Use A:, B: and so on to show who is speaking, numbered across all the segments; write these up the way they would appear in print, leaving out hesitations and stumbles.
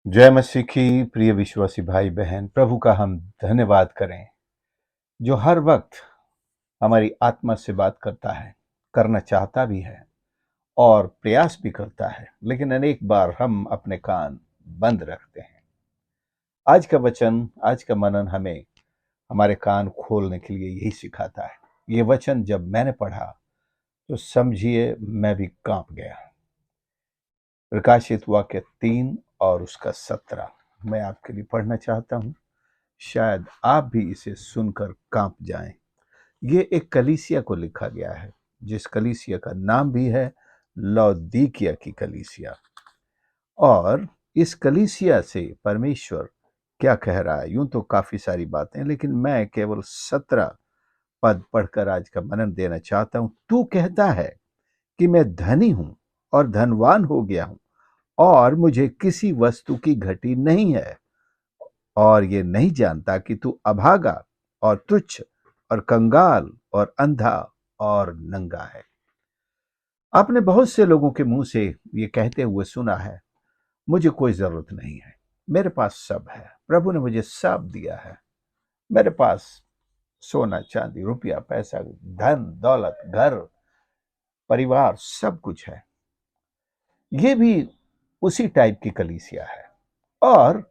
A: जय मसीह की प्रिय विश्वासी भाई बहन, प्रभु का हम धन्यवाद करें जो हर वक्त हमारी आत्मा से बात करता है, करना चाहता भी है और प्रयास भी करता है, लेकिन अनेक बार हम अपने कान बंद रखते हैं। आज का वचन, आज का मनन हमें हमारे कान खोलने के लिए यही सिखाता है। ये वचन जब मैंने पढ़ा तो समझिए मैं भी कांप गया। प्रकाशित वाक्य 3 और उसका 17 मैं आपके लिए पढ़ना चाहता हूं। शायद आप भी इसे सुनकर कांप जाएं। ये एक कलीसिया को लिखा गया है, जिस कलीसिया का नाम भी है लौदीकिया की कलीसिया। और इस कलीसिया से परमेश्वर क्या कह रहा है? यूं तो काफी सारी बातें, लेकिन मैं केवल 17 पद पढ़कर आज का मनन देना चाहता हूं। तू कहता है कि मैं धनी हूं और धनवान हो गया हूं और मुझे किसी वस्तु की घटी नहीं है, और ये नहीं जानता कि तू अभागा और तुच्छ और कंगाल और अंधा और नंगा है। आपने बहुत से लोगों के मुंह से ये कहते हुए सुना है, मुझे कोई जरूरत नहीं है, मेरे पास सब है, प्रभु ने मुझे सब दिया है, मेरे पास सोना चांदी रुपया पैसा धन दौलत घर परिवार सब कुछ है। ये भी उसी टाइप की कलीसिया है, और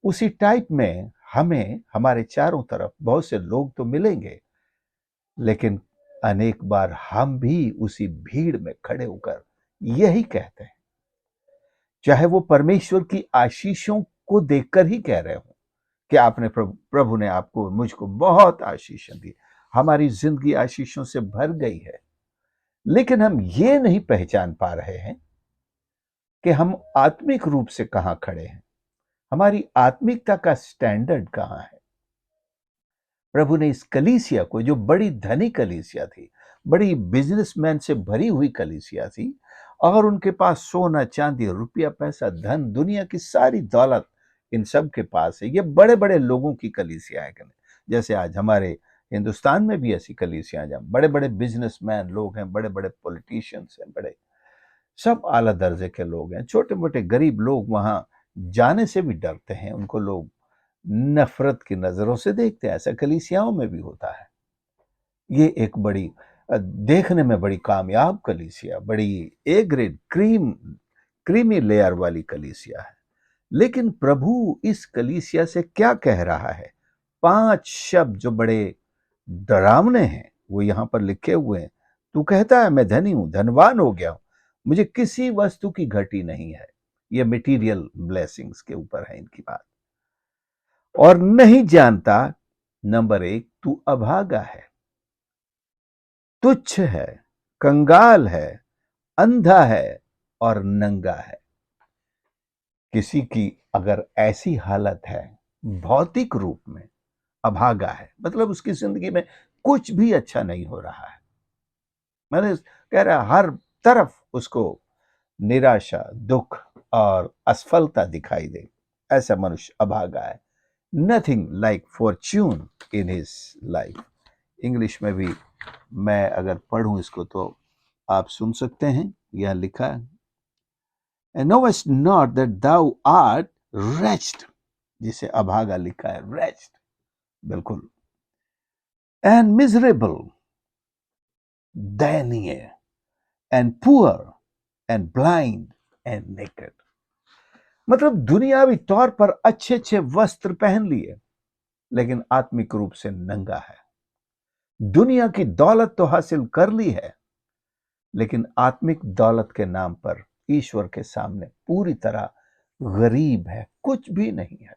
A: उसी टाइप में हमें हमारे चारों तरफ बहुत से लोग तो मिलेंगे, लेकिन अनेक बार हम भी उसी भीड़ में खड़े होकर यही कहते हैं, चाहे वो परमेश्वर की आशीषों को देखकर ही कह रहे हो कि आपने प्रभु ने आपको मुझको बहुत आशीषें दी, हमारी जिंदगी आशीषों से भर गई है, लेकिन हम ये नहीं पहचान पा रहे हैं कि हम आत्मिक रूप से कहां खड़े हैं, हमारी आत्मिकता का स्टैंडर्ड कहां है। प्रभु ने इस कलीसिया को, जो बड़ी धनी कलीसिया थी, बड़ी बिजनेसमैन से भरी हुई कलीसिया थी, और उनके पास सोना चांदी रुपया पैसा धन दुनिया की सारी दौलत इन सब के पास है। ये बड़े बड़े लोगों की कलीसिया है। जैसे आज हमारे हिंदुस्तान में भी ऐसी कलीसियां, जहाँ बड़े बड़े बिजनेसमैन लोग हैं, बड़े बड़े पॉलिटिशियंस हैं, बड़े सब आला दर्जे के लोग हैं। छोटे मोटे गरीब लोग वहां जाने से भी डरते हैं, उनको लोग नफरत की नजरों से देखते हैं। ऐसा कलीसियाओं में भी होता है। ये एक बड़ी देखने में बड़ी कामयाब कलीसिया, बड़ी ए ग्रेड क्रीमी लेयर वाली कलीसिया है। लेकिन प्रभु इस कलीसिया से क्या कह रहा है? 5 शब्द जो बड़े डरावने हैं वो यहां पर लिखे हुए हैं। तू कहता है मैं धनी हूं, धनवान हो गया हूं, मुझे किसी वस्तु की घटी नहीं है। ये मटेरियल ब्लेसिंग्स के ऊपर है इनकी बात। और नहीं जानता, नंबर 1, तू अभागा है, तुच्छ है, कंगाल है, अंधा है और नंगा है। किसी की अगर ऐसी हालत है, भौतिक रूप में अभागा है, मतलब उसकी जिंदगी में कुछ भी अच्छा नहीं हो रहा है, मैंने कह रहा हर तरफ उसको निराशा दुख और असफलता दिखाई दे, ऐसा मनुष्य अभागा है। Nothing like Fortune in his life. English में भी मैं अगर पढ़ूं इसको तो आप सुन सकते हैं। यह लिखा है, and knowest not that thou art wretched, जिसे अभागा लिखा है, wretched, बिल्कुल, and miserable, दयनीय, and poor and blind and naked। मतलब दुनियावी तौर पर अच्छे अच्छे वस्त्र पहन लिए, लेकिन आत्मिक रूप से नंगा है। दुनिया की दौलत तो हासिल कर ली है, लेकिन आत्मिक दौलत के नाम पर ईश्वर के सामने पूरी तरह गरीब है, कुछ भी नहीं है।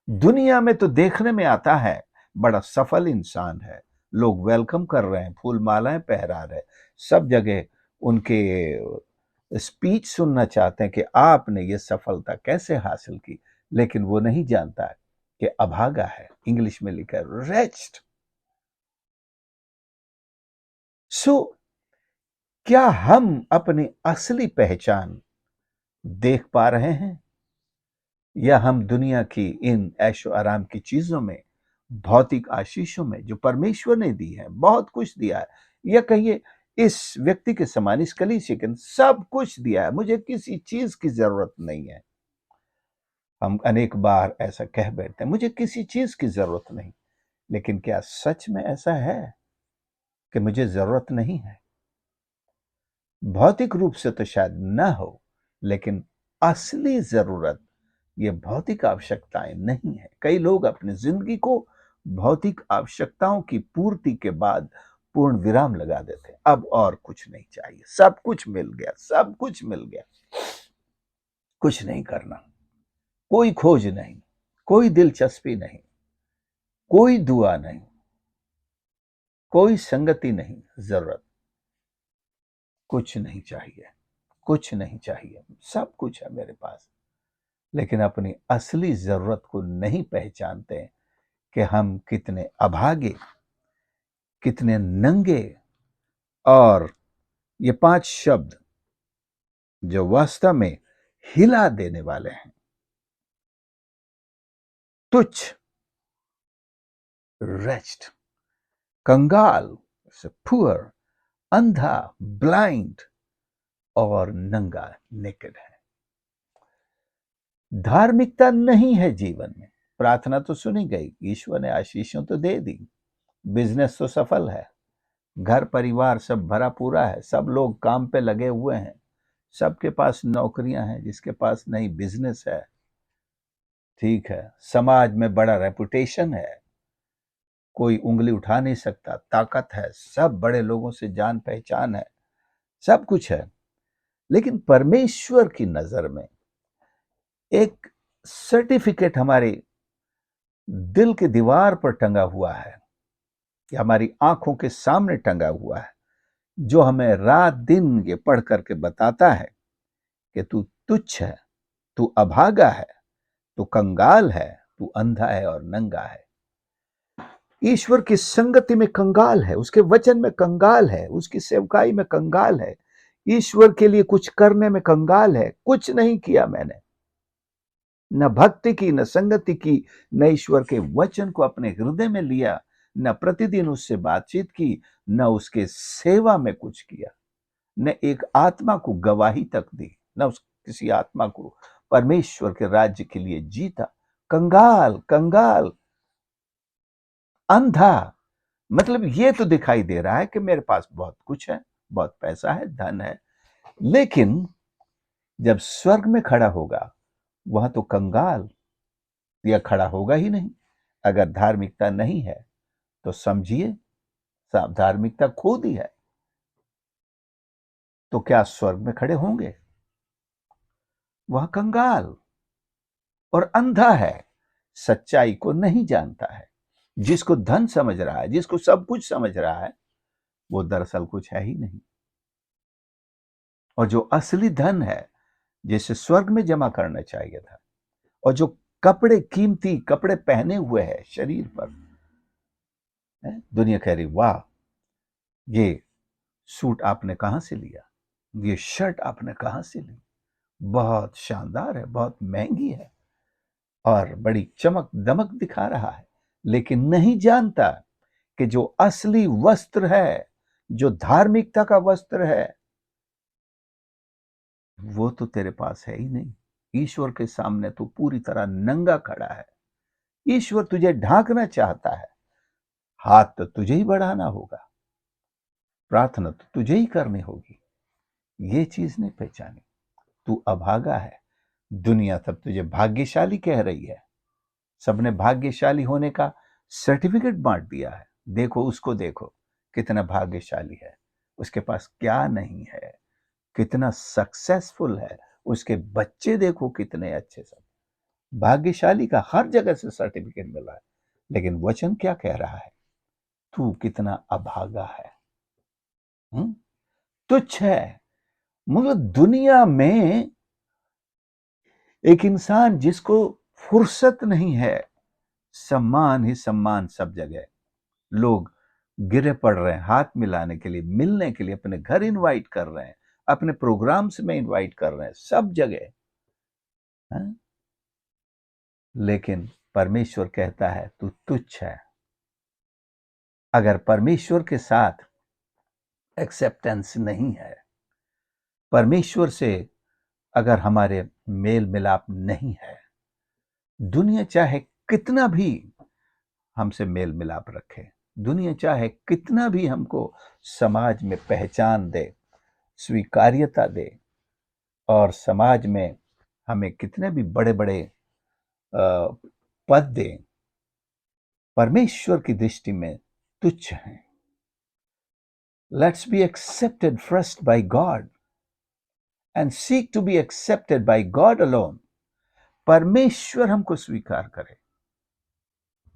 A: दुनिया में तो देखने में आता है बड़ा सफल इंसान है, लोग वेलकम कर रहे हैं, फूल मालाएं पहरा रहे, सब जगह उनके स्पीच सुनना चाहते हैं कि आपने ये सफलता कैसे हासिल की, लेकिन वो नहीं जानता है कि अभागा है। इंग्लिश में लिखा है रेस्ट। सो क्या हम अपनी असली पहचान देख पा रहे हैं, या हम दुनिया की इन ऐशो आराम की चीजों में, भौतिक आशीषों में जो परमेश्वर ने दी है, बहुत कुछ दिया है, या कहिए इस व्यक्ति के समान, इस कलीसिया के सब कुछ दिया है, मुझे किसी चीज की जरूरत नहीं है, हम अनेक बार ऐसा कह बैठते हैं, मुझे किसी चीज की जरूरत नहीं। लेकिन क्या सच में ऐसा है कि मुझे जरूरत नहीं है? भौतिक रूप से तो शायद न हो, लेकिन असली जरूरत ये भौतिक आवश्यकताएं नहीं है। कई लोग अपनी जिंदगी को भौतिक आवश्यकताओं की पूर्ति के बाद पूर्ण विराम लगा देते हैं। अब और कुछ नहीं चाहिए, सब कुछ मिल गया, सब कुछ मिल गया, कुछ नहीं करना, कोई खोज नहीं, कोई दिलचस्पी नहीं, कोई दुआ नहीं, कोई संगति नहीं, जरूरत कुछ नहीं चाहिए, कुछ नहीं चाहिए, सब कुछ है मेरे पास। लेकिन अपनी असली जरूरत को नहीं पहचानते कि हम कितने अभागे, कितने नंगे। और ये 5 शब्द जो वास्तव में हिला देने वाले हैं: तुच्छ, रेस्ट, कंगाल, पुअर, अंधा, ब्लाइंड और नंगा, नेकेड है। धार्मिकता नहीं है जीवन में। प्रार्थना तो सुनी गई, ईश्वर ने आशीषों तो दे दी, बिजनेस तो सफल है, घर परिवार सब भरा पूरा है, सब लोग काम पे लगे हुए हैं, सबके पास नौकरियां हैं, जिसके पास नई बिजनेस है, ठीक है, समाज में बड़ा रेपुटेशन है, कोई उंगली उठा नहीं सकता, ताकत है, सब बड़े लोगों से जान पहचान है, सब कुछ है। लेकिन परमेश्वर की नजर में एक सर्टिफिकेट हमारे दिल के दीवार पर टंगा हुआ है, या हमारी आंखों के सामने टंगा हुआ है, जो हमें रात दिन ये पढ़ करके बताता है कि तू तुच्छ है, तू अभागा है, तू कंगाल है, तू अंधा है और नंगा है। ईश्वर की संगति में कंगाल है, उसके वचन में कंगाल है, उसकी सेवकाई में कंगाल है, ईश्वर के लिए कुछ करने में कंगाल है। कुछ नहीं किया मैंने, न भक्ति की, न संगति की, न ईश्वर के वचन को अपने हृदय में लिया, न प्रतिदिन उससे बातचीत की, न उसके सेवा में कुछ किया, न एक आत्मा को गवाही तक दी, न उस किसी आत्मा को परमेश्वर के राज्य के लिए जीता। कंगाल, कंगाल, अंधा। मतलब ये तो दिखाई दे रहा है कि मेरे पास बहुत कुछ है, बहुत पैसा है, धन है, लेकिन जब स्वर्ग में खड़ा होगा वहां तो कंगाल या खड़ा होगा ही नहीं। अगर धार्मिकता नहीं है तो समझिए धार्मिकता खो दी है, तो क्या स्वर्ग में खड़े होंगे? वह कंगाल और अंधा है, सच्चाई को नहीं जानता है। जिसको धन समझ रहा है, जिसको सब कुछ समझ रहा है, वो दरअसल कुछ है ही नहीं। और जो असली धन है, जिसे स्वर्ग में जमा करना चाहिए था, और जो कपड़े, कीमती कपड़े पहने हुए हैं शरीर पर, दुनिया कह रही वाह, ये सूट आपने कहां से लिया, ये शर्ट आपने कहां से ली, बहुत शानदार है, बहुत महंगी है और बड़ी चमक दमक दिखा रहा है। लेकिन नहीं जानता कि जो असली वस्त्र है, जो धार्मिकता का वस्त्र है, वो तो तेरे पास है ही नहीं। ईश्वर के सामने तो पूरी तरह नंगा खड़ा है। ईश्वर तुझे ढांकना चाहता है, हाथ तो तुझे ही बढ़ाना होगा, प्रार्थना तो तुझे ही करनी होगी। ये चीज नहीं पहचानी, तू अभागा है। दुनिया तब तुझे भाग्यशाली कह रही है, सबने भाग्यशाली होने का सर्टिफिकेट बांट दिया है। देखो उसको, देखो कितना भाग्यशाली है, उसके पास क्या नहीं है, कितना सक्सेसफुल है, उसके बच्चे देखो कितने अच्छे। सब भाग्यशाली का हर जगह से सर्टिफिकेट मिला है, लेकिन वचन क्या कह रहा है? तू कितना अभागा है, तुच्छ है। मतलब दुनिया में एक इंसान जिसको फुर्सत नहीं है, सम्मान ही सम्मान सब जगह, लोग गिरे पड़ रहे हैं हाथ मिलाने के लिए, मिलने के लिए, अपने घर इनवाइट कर रहे हैं, अपने प्रोग्राम्स में इनवाइट कर रहे हैं, सब जगह है? लेकिन परमेश्वर कहता है तू तुच्छ है। अगर परमेश्वर के साथ एक्सेप्टेंस नहीं है, परमेश्वर से अगर हमारे मेल मिलाप नहीं है, दुनिया चाहे कितना भी हमसे मेल मिलाप रखे, दुनिया चाहे कितना भी हमको समाज में पहचान दे, स्वीकार्यता दे, और समाज में हमें कितने भी बड़े बड़े पद दे, परमेश्वर की दृष्टि में तुच्छ हैं। Let's be accepted first by God and seek to be accepted by God alone. परमेश्वर हमको स्वीकार करे।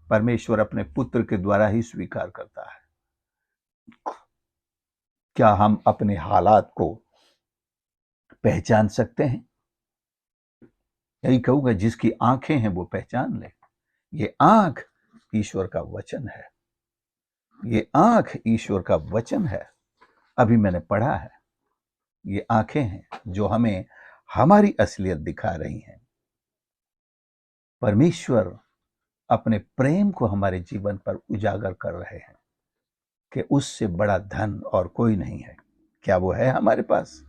A: परमेश्वर अपने पुत्र के द्वारा ही स्वीकार करता है। क्या हम अपने हालात को पहचान सकते हैं? यही कहूंगा, जिसकी आंखें हैं वो पहचान ले। ये आंख ईश्वर का वचन है, ये आंख ईश्वर का वचन है। अभी मैंने पढ़ा है, ये आंखें हैं जो हमें हमारी असलियत दिखा रही हैं। परमेश्वर अपने प्रेम को हमारे जीवन पर उजागर कर रहे हैं कि उससे बड़ा धन और कोई नहीं है। क्या वो है हमारे पास?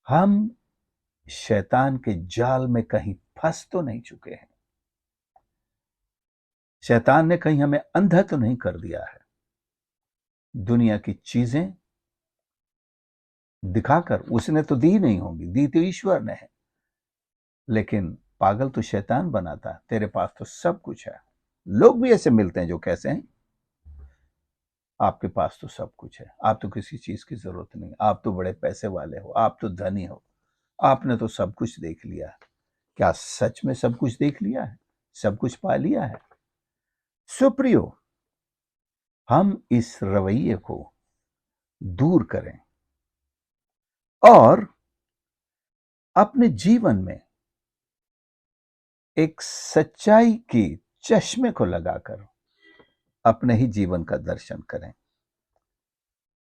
A: हम शैतान के जाल में कहीं फंस तो नहीं चुके हैं? शैतान ने कहीं हमें अंधा तो नहीं कर दिया है? दुनिया की चीजें दिखाकर, उसने तो दी नहीं होंगी, दी तो ईश्वर ने है, लेकिन पागल तो शैतान बनाता। तेरे पास तो सब कुछ है। लोग भी ऐसे मिलते हैं जो कैसे हैं, आपके पास तो सब कुछ है, आप तो किसी चीज की जरूरत नहीं, आप तो बड़े पैसे वाले हो, आप तो धनी हो, आपने तो सब कुछ देख लिया। क्या सच में सब कुछ देख लिया है? सब कुछ पा लिया है? सुप्रियो, हम इस रवैये को दूर करें और अपने जीवन में एक सच्चाई की चश्मे को लगाकर अपने ही जीवन का दर्शन करें।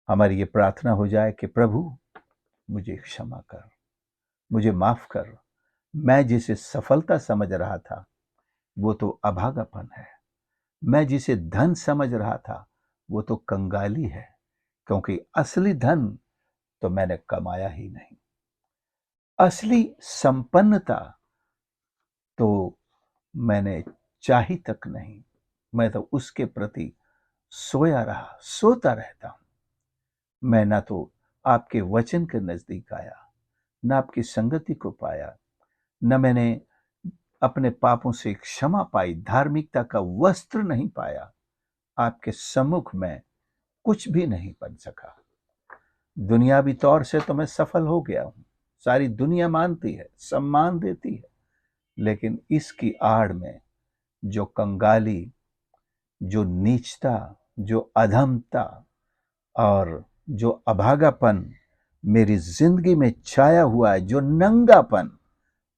A: हमारी ये प्रार्थना हो जाए कि प्रभु मुझे क्षमा कर, मुझे माफ कर। मैं जिसे सफलता समझ रहा था वो तो अभागापन है, मैं जिसे धन समझ रहा था वो तो कंगाली है, क्योंकि असली धन तो मैंने कमाया ही नहीं, असली संपन्नता तो मैंने चाही तक नहीं। मैं तो उसके प्रति सोया रहा, सोता रहता हूं। मैं ना तो आपके वचन के नजदीक आया, न आपकी संगति को पाया, न मैंने अपने पापों से क्षमा पाई, धार्मिकता का वस्त्र नहीं पाया। आपके सम्मुख में कुछ भी नहीं बन सका। दुनियावी तौर से तो मैं सफल हो गया हूं, सारी दुनिया मानती है, सम्मान देती है, लेकिन इसकी आड़ में जो कंगाली, जो नीचता, जो अधमता और जो अभागापन मेरी जिंदगी में छाया हुआ है, जो नंगापन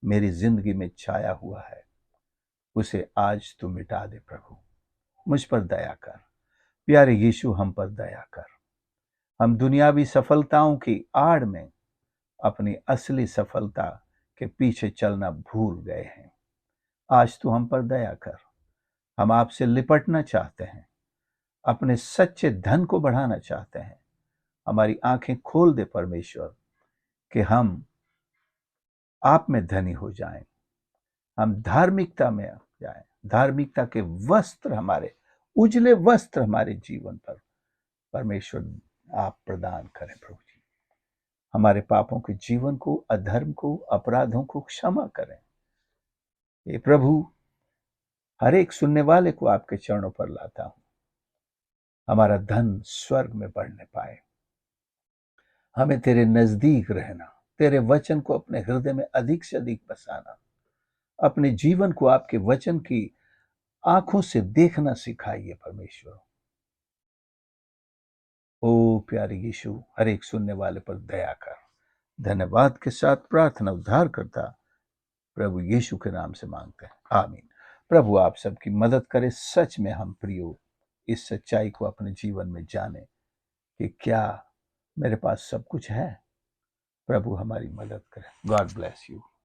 A: मेरी जिंदगी में छाया हुआ है, उसे आज तू मिटा दे प्रभु। मुझ पर दया कर प्यारे यीशु, हम पर दया कर। हम दुनियावी सफलताओं की आड़ में अपनी असली सफलता के पीछे चलना भूल गए हैं। आज तू हम पर दया कर। हम आपसे लिपटना चाहते हैं, अपने सच्चे धन को बढ़ाना चाहते हैं। हमारी आंखें खोल दे परमेश्वर कि हम आप में धनी हो जाएं, हम धार्मिकता में जाएं, धार्मिकता के वस्त्र, हमारे उजले वस्त्र हमारे जीवन पर परमेश्वर आप प्रदान करें प्रभु जी। हमारे पापों के जीवन को, अधर्म को, अपराधों को क्षमा करें। ये प्रभु, हर एक सुनने वाले को आपके चरणों पर लाता हूं। हमारा धन स्वर्ग में बढ़ने पाए, हमें तेरे नजदीक रहना, तेरे वचन को अपने हृदय में अधिक से अधिक बसाना, अपने जीवन को आपके वचन की आंखों से देखना सिखाइए परमेश्वर। ओ प्यारे यीशु, हर एक सुनने वाले पर दया कर। धन्यवाद के साथ प्रार्थना उद्धार करता प्रभु यीशु के नाम से मांगते हैं, आमीन। प्रभु आप सबकी मदद करे। सच में हम प्रियो इस सच्चाई को अपने जीवन में जाने कि क्या मेरे पास सब कुछ है। प्रभु हमारी मदद करे। God bless you.